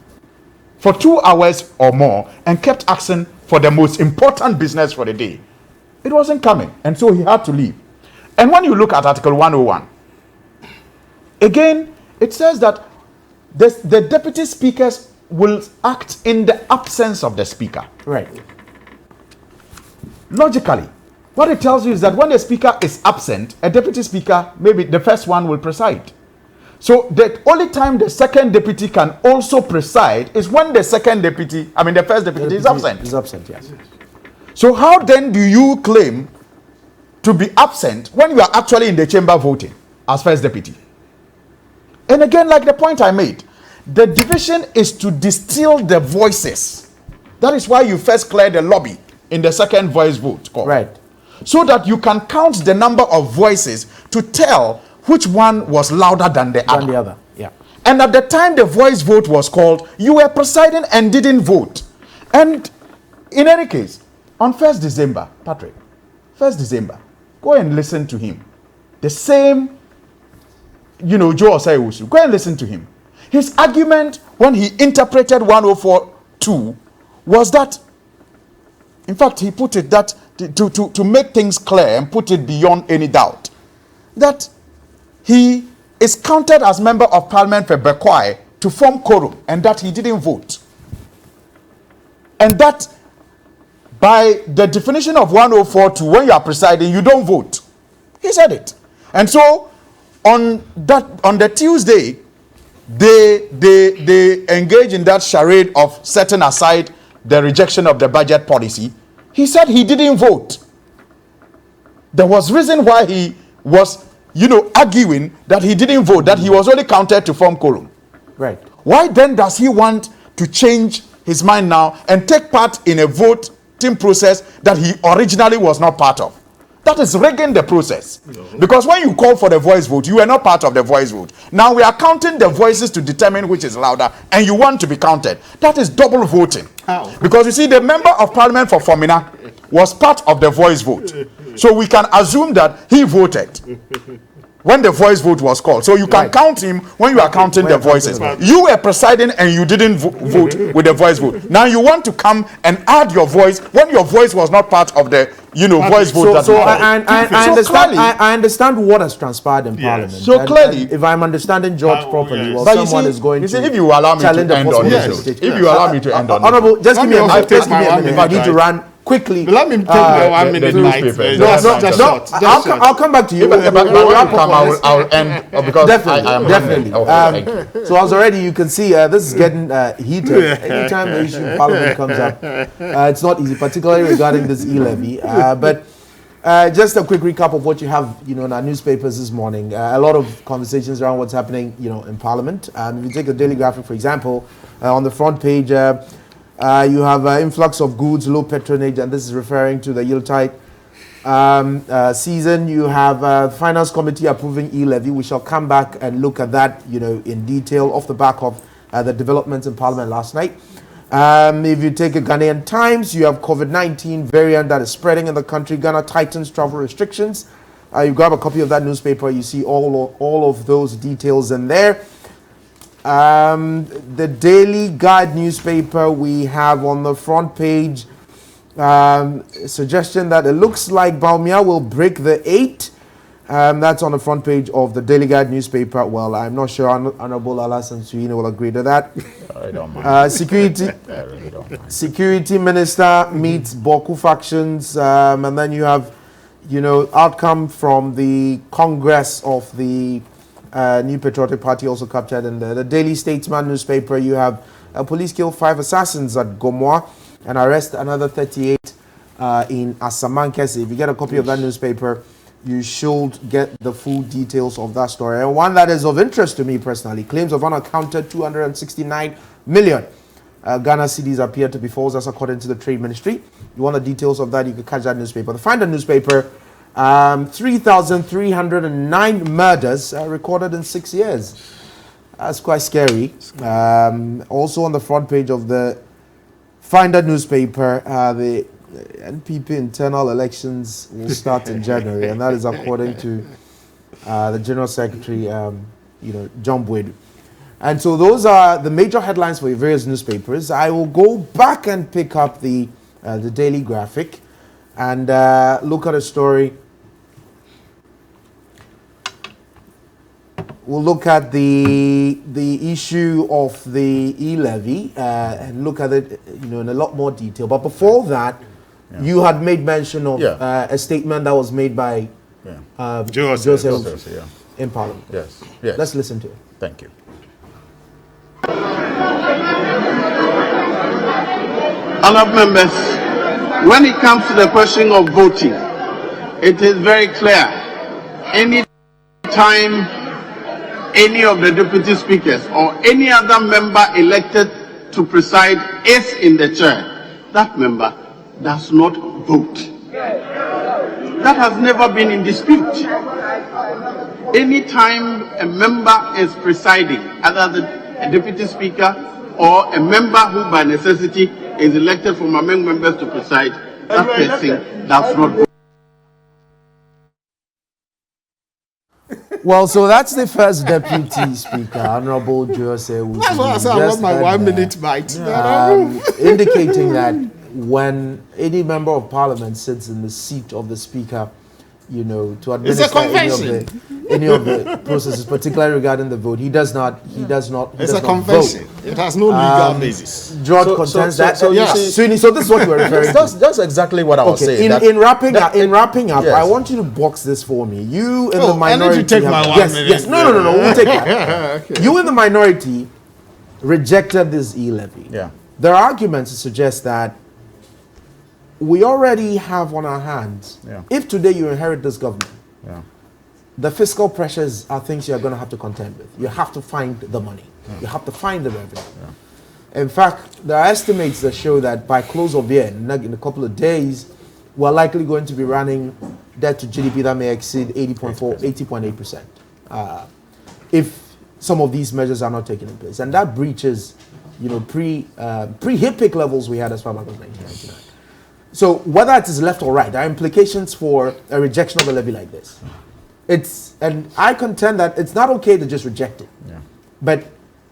for 2 hours or more and kept asking for the most important business for the day. It wasn't coming, and so he had to leave. And when you look at Article 101, again, it says that the deputy speakers will act in the absence of the speaker. Right. Logically, what it tells you is that when the speaker is absent, a deputy speaker, maybe the first one, will preside. So the only time the second deputy can also preside is when the first deputy is absent. Is absent, yes. So how then do you claim to be absent when you are actually in the chamber voting as first deputy? And again, like the point I made, the division is to distill the voices. That is why you first clear the lobby in the second voice vote call. Right. So that you can count the number of voices to tell which one was louder than the other. Yeah. And at the time the voice vote was called, you were presiding and didn't vote. And in any case, on 1st December, Patrick, 1st December, go and listen to him. The same, Joe Osei-Owusu, go and listen to him. His argument when he interpreted 104.2 was that, in fact, he put it that to make things clear and put it beyond any doubt, that he is counted as member of Parliament for Bekwai to form quorum, and that he didn't vote. And that by the definition of 104.2, when you are presiding, you don't vote. He said it. And so on the Tuesday, they engage in that charade of setting aside the rejection of the budget policy. He said he didn't vote. There was reason why he was, arguing that he didn't vote, that he was only counted to form quorum. Right. Why then does he want to change his mind now and take part in a voting process that he originally was not part of? That is rigging the process. No. Because when you call for the voice vote, you were not part of the voice vote. Now we are counting the voices to determine which is louder, and you want to be counted. That is double voting. How? Because you see, the member of Parliament for Fomina was part of the voice vote. So we can assume that he voted when the voice vote was called. So you can count him when you are counting the voices. You were presiding and you didn't vote with the voice vote. Now you want to come and add your voice when your voice was not part of the voice vote. I understand what has transpired in Parliament. So clearly, if I'm understanding George properly, well, someone is going to. If you allow me to end on this, if you allow me to end on this, Honorable, just give me a minute. I need to run quickly. Let me take my 1 minute light. I'll come back to you. I'll end because definitely. So as already you can see, this is getting heated. Anytime the issue in Parliament comes up, it's not easy, particularly regarding this e-levy. But just a quick recap of what you have, in our newspapers this morning. A lot of conversations around what's happening, in Parliament. If you take the Daily Graphic, for example, on the front page. You have influx of goods, low patronage, and this is referring to the Yuletide season. You have Finance Committee approving e-levy. We shall come back and look at that, in detail off the back of the developments in Parliament last night. If you take a Ghanaian Times, you have COVID-19 variant that is spreading in the country. Ghana tightens travel restrictions. You grab a copy of that newspaper, you see all of those details in there. The Daily Guide newspaper, we have on the front page a suggestion that it looks like Baumia will break the 8. That's on the front page of the Daily Guide newspaper. Well, I'm not sure Honorable Alassane Suhuyini will agree to that. I don't mind. Security Minister meets Boku factions, and then you have, outcome from the Congress of the New Patriotic Party also captured in the Daily Statesman newspaper. You have police kill 5 assassins at Gomoa and arrest another 38 in Asamankese. If you get a copy of that newspaper, you should get the full details of that story. And one that is of interest to me personally, claims of unaccounted 269 million Ghana cedis appear to be false. That's according to the Trade Ministry. You want the details of that, you can catch that newspaper. The Finder newspaper, 3,309 murders recorded in 6 years. That's quite scary. Also on the front page of the Finder newspaper, the NPP internal elections will start in January, and that is according to the General Secretary, John Boyd. And so those are the major headlines for your various newspapers. I will go back and pick up the Daily Graphic and look at a story. We'll look at the issue of the e-levy and look at it, in a lot more detail. But before that, you had made mention of a statement that was made by Joseph in Parliament. Yes. Let's listen to it. Thank you. Honourable members, when it comes to the question of voting, it is very clear. Any time any of the deputy speakers or any other member elected to preside is in the chair, that member does not vote. That has never been in dispute. Any time a member is presiding, either a deputy speaker or a member who by necessity is elected from among members to preside, that person does not vote. Well, so that's the first deputy speaker, Honorable Jose. That's why I said I want my 1 minute bite. Indicating that when any member of parliament sits in the seat of the speaker, to administer any of the processes, particularly regarding the vote, he does not. It's a convention. It has no legal basis. George contends that. So this is what we're referring to. That's exactly what I was saying. In wrapping up, yes. I want you to box this for me. You in the minority. You take my 1 minute. Yes. No. We'll take that. Okay. You in the minority rejected this e-levy. Yeah. There are arguments to suggest that we already have on our hands. Yeah. If today you inherit this government, Yeah. the fiscal pressures are things you're going to have to contend with. You have to find the money. You have to find the revenue. In fact, there are estimates that show that by close of year, in a couple of days, we're likely going to be running debt to GDP that may exceed 80.8%. If some of these measures are not taken in place. And that breaches, pre-HIPIC levels we had as far back as 1999. So whether it is left or right, there are implications for a rejection of a levy like this. And I contend that it's not okay to just reject it. But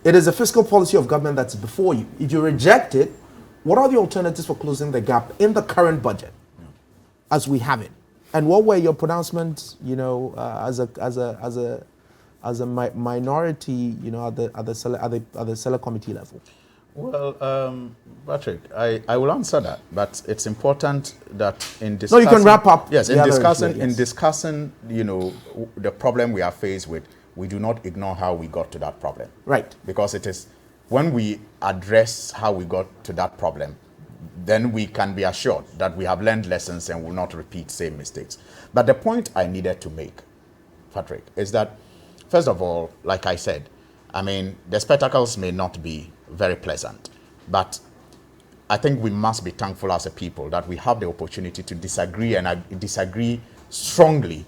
it is a fiscal policy of government that's before you. If you reject it, what are the alternatives for closing the gap in the current budget as we have it? And what were your pronouncements, as a minority, at the select committee level? Well, Patrick, I will answer that, but it's important that in discussing... No, you can wrap up. Yes, in discussing, the problem we are faced with, we do not ignore how we got to that problem. Right. Because it is when we address how we got to that problem, then we can be assured that we have learned lessons and will not repeat same mistakes. But the point I needed to make, Patrick, is that, first of all, like I said, the spectacles may not be very pleasant, but I think we must be thankful as a people that we have the opportunity to disagree, and disagree strongly,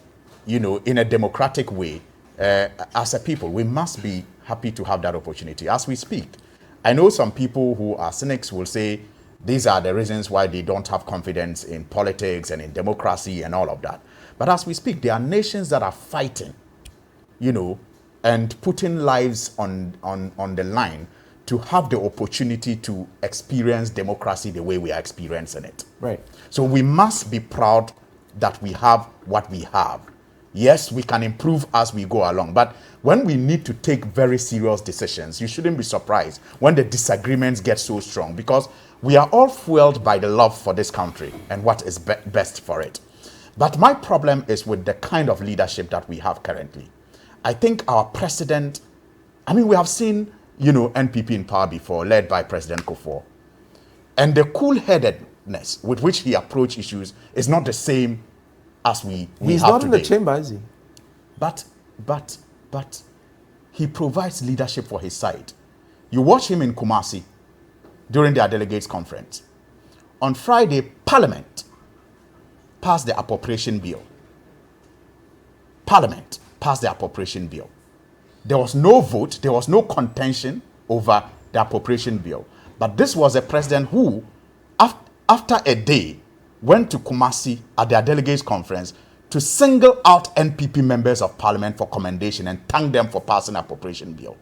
in a democratic way. As a people, we must be happy to have that opportunity as we speak. I know some people who are cynics will say these are the reasons why they don't have confidence in politics and in democracy and all of that. But as we speak, there are nations that are fighting, and putting lives on the line to have the opportunity to experience democracy the way we are experiencing it. Right. So we must be proud that we have what we have. Yes, we can improve as we go along, but when we need to take very serious decisions, you shouldn't be surprised when the disagreements get so strong, because we are all fueled by the love for this country and what is best for it. But my problem is with the kind of leadership that we have currently. I think our president, we have seen, NPP in power before, led by President Kufuor. And the cool-headedness with which he approached issues is not the same as we He's have not today. in the chamber, is he? But he provides leadership for his side. You watch him in Kumasi. during their delegates conference. On Friday, Parliament passed the appropriation bill. Parliament passed the appropriation bill. There was no vote, there was no contention over the appropriation bill. But this was a president who, after a day, went to Kumasi at their delegates conference to single out NPP members of parliament for commendation and thank them for passing the appropriation bill.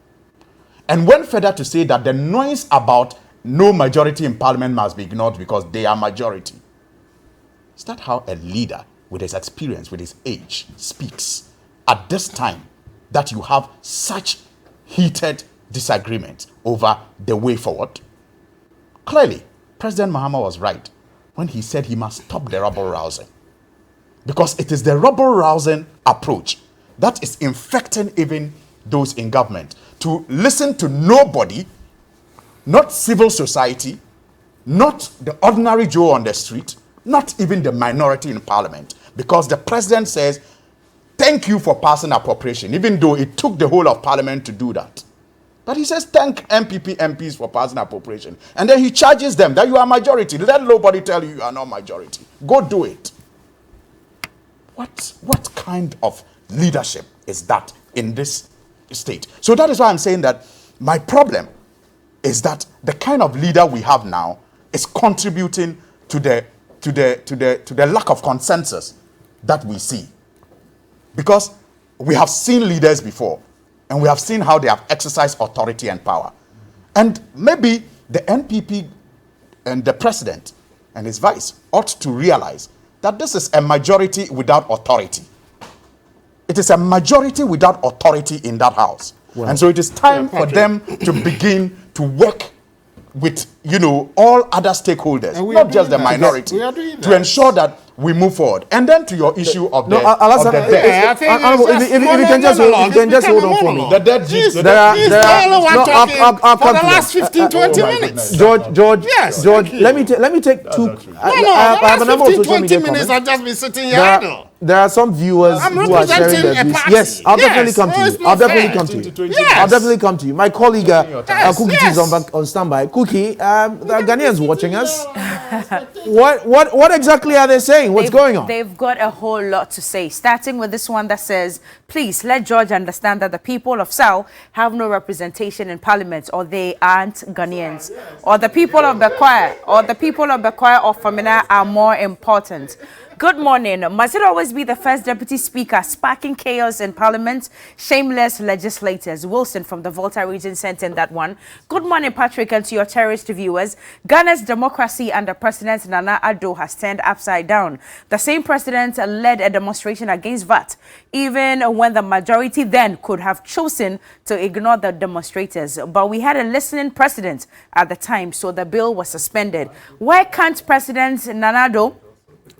And went further to say that the noise about no majority in parliament must be ignored because they are majority. Is that how a leader with his experience, with his age, speaks at this time that you have such heated disagreement over the way forward? Clearly, President Mahama was right when he said he must stop the rabble-rousing. Because it is the rabble-rousing approach that is infecting even those in government to listen to nobody, not civil society, not the ordinary Joe on the street, not even the minority in parliament. Because the president says, thank you for passing appropriation, even though it took the whole of parliament to do that. But he says, thank MPP MPs for passing appropriation. And then he charges them that you are majority. Let nobody tell you you are not majority. Go do it. What kind of leadership is that in this state? So that is why I'm saying that my problem is that the kind of leader we have now is contributing to the lack of consensus that we see. Because we have seen leaders before, and we have seen how they have exercised authority and power. And maybe the NPP and the president and his vice ought to realize that this is a majority without authority. It is a majority without authority in that house. Well, and so it is time for them to begin to work with, all other stakeholders, not just the minority, to ensure that we move forward. And then to your issue of the debt. If you can just hold on for me. The debt. For the last 15, 20 minutes. George, yes, George, let me take two. I have a number of social media 20 minutes I've just been sitting here idle. There are some viewers who are sharing their views. Yes, I'll definitely come to you. I'll definitely come to you. My colleague Cookie is on standby. Cookie, the Ghanaians watching us. What exactly are they saying? What's going on? They've got a whole lot to say, starting with this one that says, please let George understand that the people of Sao have no representation in parliament, or they aren't Ghanaians, or the people of Bekwai, or Famina are more important. Good morning. Must it always be the first deputy speaker sparking chaos in parliament? Shameless legislators. Wilson from the Volta region sent in that one. Good morning, Patrick, and to your cherished viewers. Ghana's democracy under President Nana Addo has turned upside down. The same president led a demonstration against VAT, even when the majority then could have chosen to ignore the demonstrators. But we had a listening president at the time, so the bill was suspended. Why can't President Nana Addo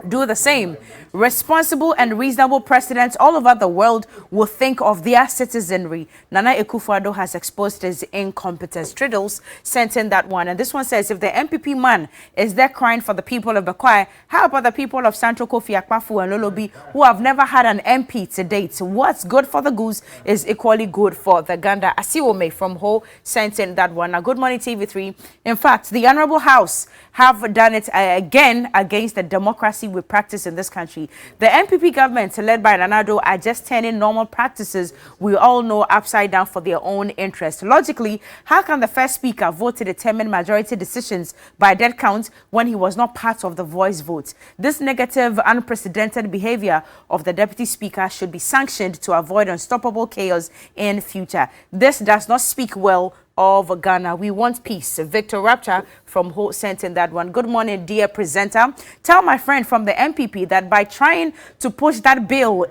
do the same? Responsible and reasonable presidents all over the world will think of their citizenry. Nana Akufo-Addo has exposed his incompetence. Triddles sent in that one. And this one says, if the MPP man is there crying for the people of Bekwai, how about the people of Santo Kofi Akpafu and Lolobi who have never had an MP to date? What's good for the goose is equally good for the gander. Asiwome from Ho sent in that one. Now, good morning, TV3. In fact, the Honorable House have done it again against the democracy we practice in this country. The NPP government, led by Nana Addo, are just turning normal practices we all know upside down for their own interest. Logically, how can the first speaker vote to determine majority decisions by dead count when he was not part of the voice vote? This negative, unprecedented behavior of the deputy speaker should be sanctioned to avoid unstoppable chaos in future. This does not speak well of Ghana. We want peace. Victor Rapture from Ho sent in that one. Good morning, dear presenter. Tell my friend from the MPP that by trying to push that bill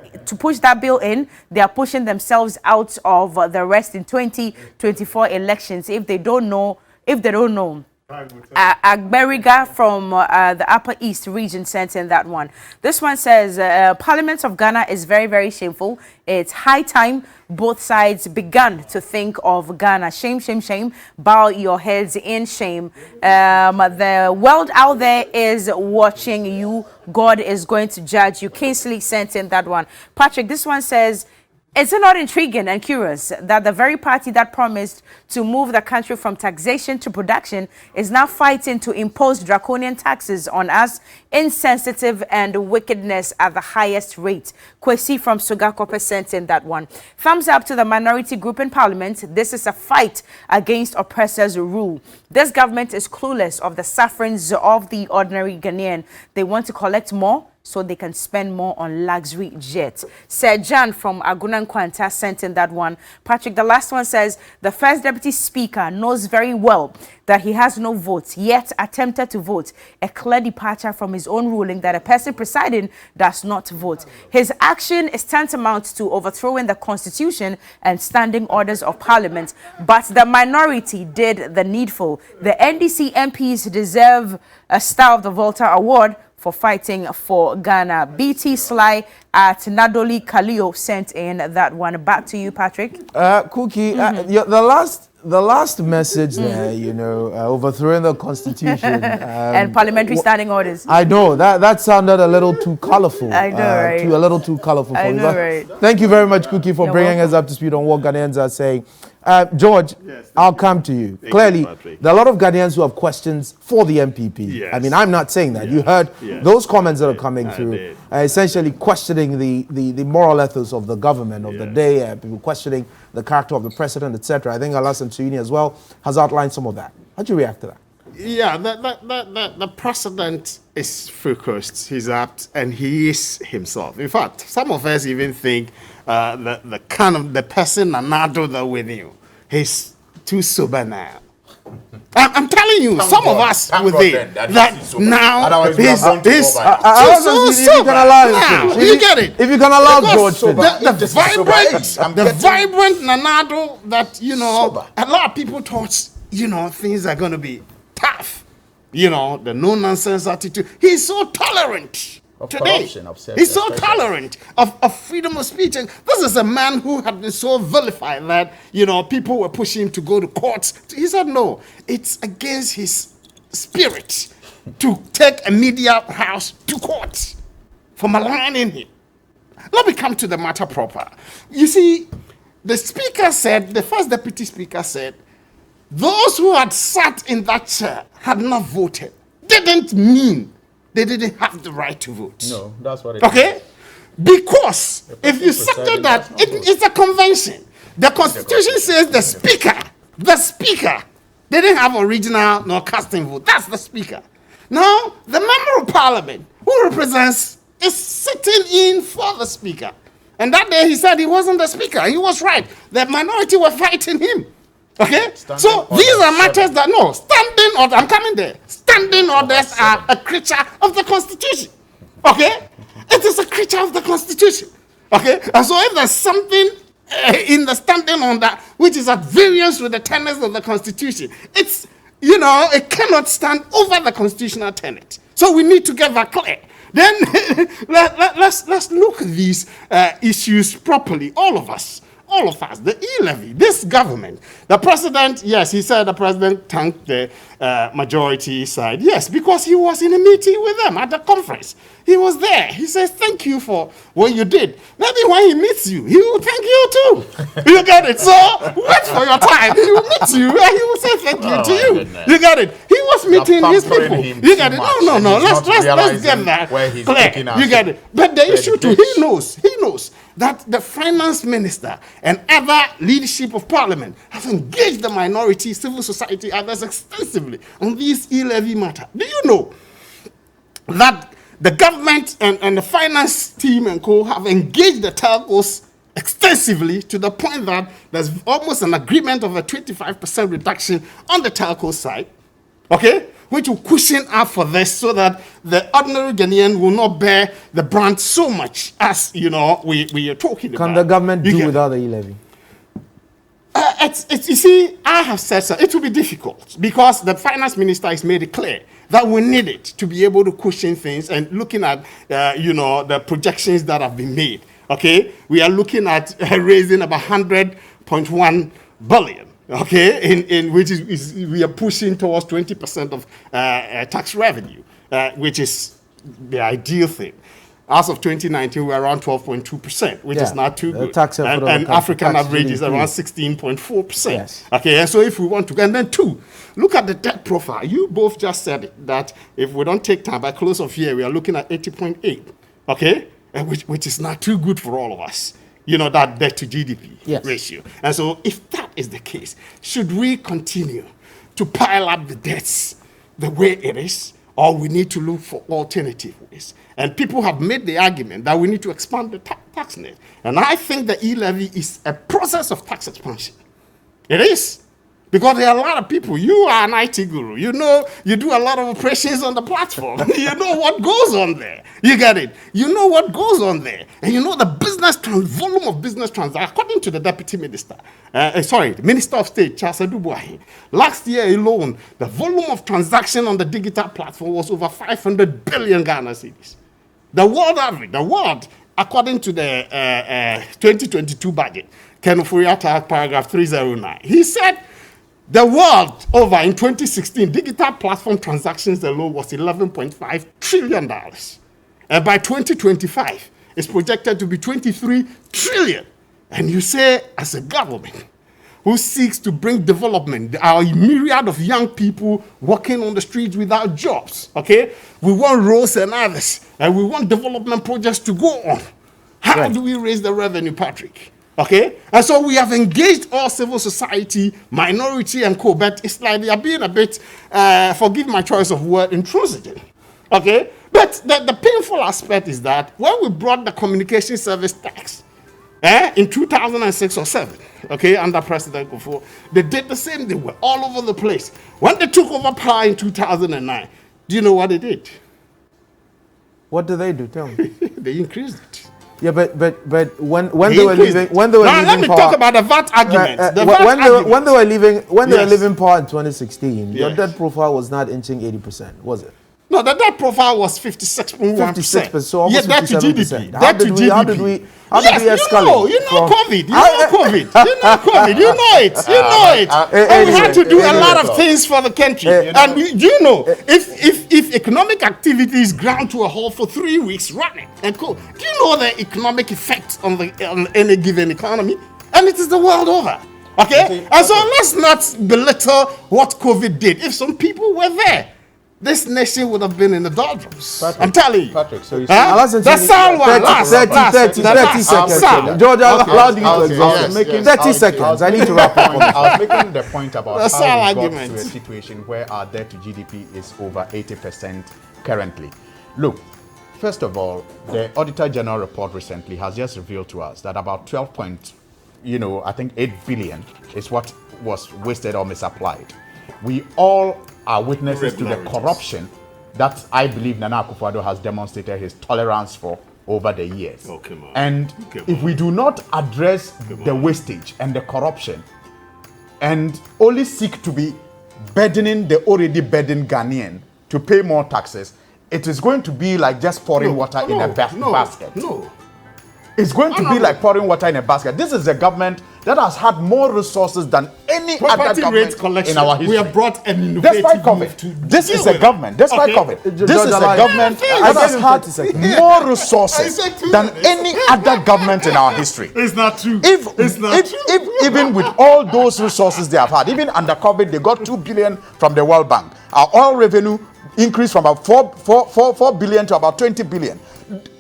in, they are pushing themselves out of the rest in 2024 elections. If they don't know. Agberiga from the Upper East region sent in that one. This one says, Parliament of Ghana is very, very shameful. It's high time both sides began to think of Ghana. Shame, shame, shame. Bow your heads in shame. The world out there is watching you. God is going to judge you. Kingsley sent in that one. Patrick, this one says, Is it not intriguing and curious that the very party that promised to move the country from taxation to production is now fighting to impose draconian taxes on us, insensitive and wickedness at the highest rate? Kwesi from Sugakope sent in that one. Thumbs up to the minority group in parliament. This is a fight against oppressors' rule. This government is clueless of the sufferings of the ordinary Ghanaian. They want to collect more so they can spend more on luxury jets. Sir Jan from Agunan Kwanta sent in that one. Patrick, the last one says, the first deputy speaker knows very well that he has no vote, yet attempted to vote. A clear departure from his own ruling that a person presiding does not vote. His action is tantamount to overthrowing the constitution and standing orders of parliament. But the minority did the needful. The NDC MPs deserve a Star of the Volta award for fighting for Ghana. BT Sly at Nadoli Kalio sent in that one. Back to you, Patrick. Cookie, the last message there, you know, overthrowing the constitution and parliamentary standing orders. I know that sounded a little too colorful. I know, right? A little too colorful for I you. know, But right? thank you very much, Cookie, for You're bringing welcome. us up to speed on what Ghanaians are saying. George, Yes, I'll come to you. Thank Clearly, you, Patrick. there are a lot of Ghanaians who have questions for the MPP. Yes. I mean, I'm not saying that. You Yes. heard Yes. those comments that are coming I through, did. essentially questioning the moral ethos of the government of the Yes. day, people questioning the character of the president, etc. I think Alassane Suini as well has outlined some of that. How do you react to that? Yeah, the president is focused, he's apt, and he is himself. In fact, some of us even think the kind of the person Nanado that with you, he's too sober now. I'm telling you, Thank some of God. us Thank with God it then that that he's sober. now Otherwise, we are he's bound to go by now. If you can allow now. it, You get it? If you can allow Because George to. the If this is sober age, I'm getting vibrant Nanado that, you know, sober. a lot of people thought, you know, things are going to be tough. You know, the no-nonsense attitude. He's so tolerant Of today. corruption, of He's so self-expression. tolerant of freedom of speech. And this is a man who had been so vilified that, you know, people were pushing him to go to court. He said, no, it's against his spirit to take a media house to court for maligning him. Let me come to the matter proper. You see, the speaker said, the first deputy speaker said, those who had sat in that chair had not voted. Didn't mean they didn't have the right to vote. No, that's what it Okay? Because if you person settle presiding that, does not vote. it's a convention. The constitution says the speaker didn't have original nor casting vote. That's the speaker. Now, the member of parliament who represents is sitting in for the speaker. And that day he said he wasn't the speaker. He was right. The minority were fighting him. Okay? Standing So these orders are matters seven. that, no, standing orders, I'm coming there. Standing orders are a creature of the constitution. Okay? It is a creature of the constitution. Okay? And so if there's something in the standing order which is at variance with the tenets of the constitution, it's, you know, it cannot stand over the constitutional tenet. So we need to get that clear. Then let's look at these issues properly, all of us, the e-levy, this government, the president, yes, he said the president thanked the majority side, yes, because he was in a meeting with them at the conference. He was there. He says, thank you for what you did. Maybe when he meets you, he will thank you too. You get it? So wait for your time. He will meet you and he will say thank you to you. goodness. You get it? He was meeting his pampering people. him You too get it? much No. and he's Let's not get realizing that where he's clear. taking us You get it? But the to issue too, ditch. he knows that the finance minister and other leadership of parliament have engaged the minority, civil society, others extensively on this e-levy matter. Do you know that the government and the finance team and co have engaged the telcos extensively to the point that there's almost an agreement of a 25% reduction on the telco side, okay, which will cushion up for this so that the ordinary Ghanaian will not bear the brunt so much as, you know, we are talking about. Can the government You do get- without the e-levy? you see, I have said so. It will be difficult because the finance minister has made it clear that we need it to be able to cushion things and looking at, you know, the projections that have been made. Okay, we are looking at raising about 100.1 billion. Okay, in which is we are pushing towards 20% of tax revenue, which is the ideal thing. As of 2019, we're around 12.2%, which is not too good. Tax and African average is around 16.4%. Yes. Okay, and so if we want to, and then two, look at the debt profile. You both just said it, that if we don't take time, by close of year, we are looking at 80.8, okay, and which is not too good for all of us. You know, that debt to GDP ratio. And so if that is the case, should we continue to pile up the debts the way it is, or we need to look for alternative ways? And people have made the argument that we need to expand the tax net. And I think the e-levy is a process of tax expansion. It is. Because there are a lot of people. You are an IT guru. You know, you do a lot of operations on the platform. You know what goes on there. You get it? You know what goes on there. And you know the volume of business transactions. According to the deputy minister, the Minister of State, Charles Adubuahi, last year alone, the volume of transaction on the digital platform was over 500 billion Ghana cedis. The world average, according to the 2022 budget, Ken Ofori-Atta, paragraph 309, he said, the world over in 2016, digital platform transactions alone was $11.5 trillion. And by 2025, it's projected to be 23 trillion. And you say, as a government who seeks to bring development, our myriad of young people walking on the streets without jobs, okay? We want roads and others, and we want development projects to go on. How do we raise the revenue, Patrick? Okay, and so we have engaged all civil society, minority, and co. But it's like they are being a bit, forgive my choice of word, intransigent. Okay, but the painful aspect is that when we brought the communication service tax in 2006 or 7, okay, under President Kufuor, they did the same. They were all over the place. When they took over power in 2009, do you know what they did? What did they do? Tell me. They increased it. Yeah, but when they were leaving power, let me talk about the VAT argument. When they were leaving power in 2016, your debt profile was not inching 80%, was it? No, the debt profile was 56.1%. 56%, so almost 57%. How did we escalate? You know COVID. You know it. And we had to do a lot of things for the country. And if economic activity is ground to a halt for 3 weeks running, do you know the economic effect on any given economy? And it is the world over. Okay? And so let's not belittle what COVID did. If some people were there, this nation would have been in the doldrums. I'm telling you. Patrick, so you see, the sound one. 30 seconds. George, I'll allow you to exhaust. 30 seconds. I need to wrap up. I was making the point about the how we got to a situation where our debt to GDP is over 80% currently. Look, first of all, the Auditor General report recently has just revealed to us that about 8 billion is what was wasted or misapplied. We all are witnesses to the corruption that I believe Nana Akufo-Addo has demonstrated his tolerance for over the years. And if we do not address the wastage and the corruption and only seek to be burdening the already burdened Ghanaian to pay more taxes, it is going to be like just pouring water in a basket. It's going to be like pouring water in a basket. This is a government that has had more resources than any other government in our history. We have brought an innovative move to this is a government, despite COVID, this is a government that has had more resources than any other government in our history. It's not true. If even with all those resources they have had, even under COVID, they got 2 billion from the World Bank. Our oil revenue increased from about 4 billion to about 20 billion.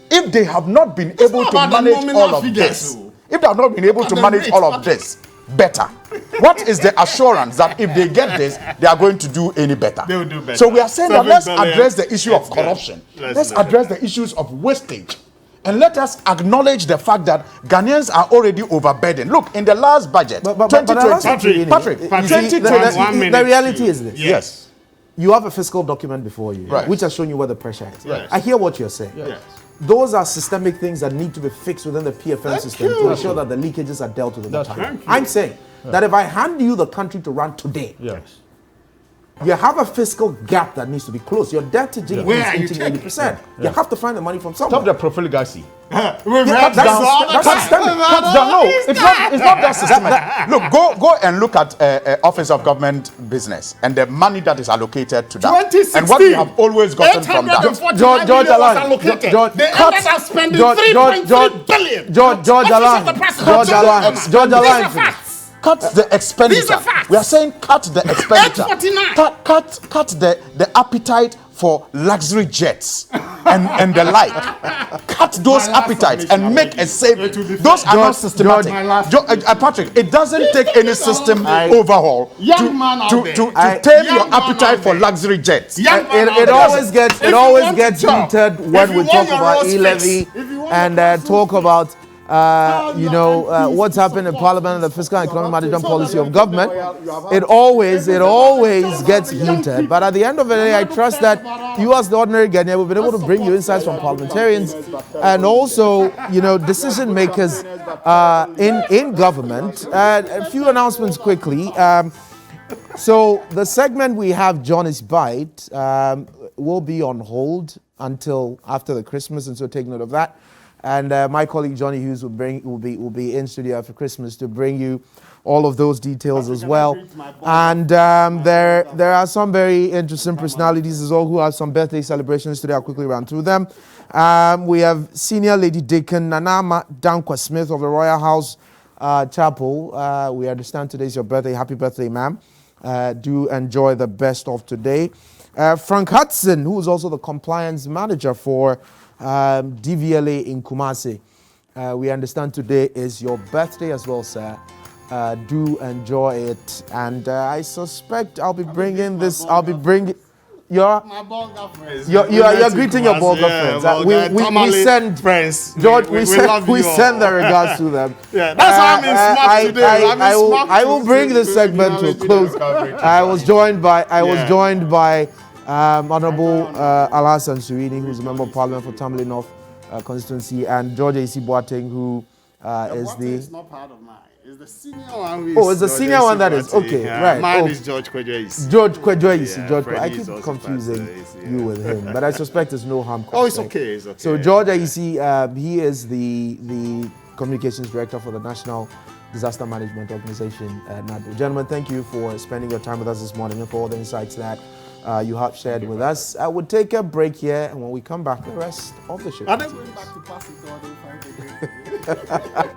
If they have not been able to manage all of this, better, what is the assurance that if they get this, they are going to do any better? They will do better. So we are saying that let's address the issue of corruption. Let's address the issues of wastage. And let us acknowledge the fact that Ghanaians are already overburdened. Look, in the last budget, 2020, Patrick, the reality is this. Yes. You have a fiscal document before you, which has shown you where the pressure is. Yes. I hear what you're saying. Yes. Those are systemic things that need to be fixed within the PFN system to ensure that the leakages are dealt with in the time. I'm saying that if I hand you the country to run today, you have a fiscal gap that needs to be closed. Your debt to GDP Where are you is 80%. You have to find the money from somewhere. Stop the profligacy. That's down. No, it's not that systematic. Look, go and look at Office of Government Business and the money that is allocated to that, and what we have always gotten from that. George Alan, Cut the expenditure. We are saying cut the expenditure. Cut the appetite for luxury jets and the like. Cut those appetites and make a saving. Those are not systematic. Patrick, it doesn't take any system overhaul to tame your appetite for luxury jets. It always gets heated when we talk about e-levy and talk about what's happened in Parliament and the fiscal and economic management policy of government. It always gets heated. But at the end of the day, I trust that you as the ordinary Ghanaian, we've been able to bring you insights from parliamentarians and also, decision makers in government. A few announcements quickly. So the segment we have, Johnny's Bite, will be on hold until after the Christmas, and so take note of that. And my colleague Johnny Hughes will be in studio after Christmas to bring you all of those details as well. And there are some very interesting personalities as well who have some birthday celebrations today. I'll quickly run through them. We have Senior Lady Deacon Nanama Dankwa Smith of the Royal House Chapel. We understand today's your birthday. Happy birthday, ma'am. Do enjoy the best of today. Frank Hudson, who is also the compliance manager for DVLA in Kumasi. We understand today is your birthday as well, sir. Do enjoy it. And I suspect I'll be bringing your my Bonga friends. You're greeting your Bonga friends. We send friends. George. We send the regards to them. Yeah, that's why I'm in smart today. I will bring this segment to a close. I was joined by Honorable Alhassan Surini, who's a member of Parliament for Tamale North constituency, and George A.C. Boateng, who is the... It's not part of mine. It's the senior one. Oh, it's the senior one that is... Okay, right. Mine is George Kwejoisi. George Kwejoisi. I keep confusing you with him, but I suspect there's no harm. Oh, it's okay. It's okay. So George A.C., he is the communications director for the National Disaster Management Organization, NADO. Gentlemen, thank you for spending your time with us this morning and for all the insights that you have shared with us. I would take a break here, and when we come back, the rest of the show. I'm going back to pass it on.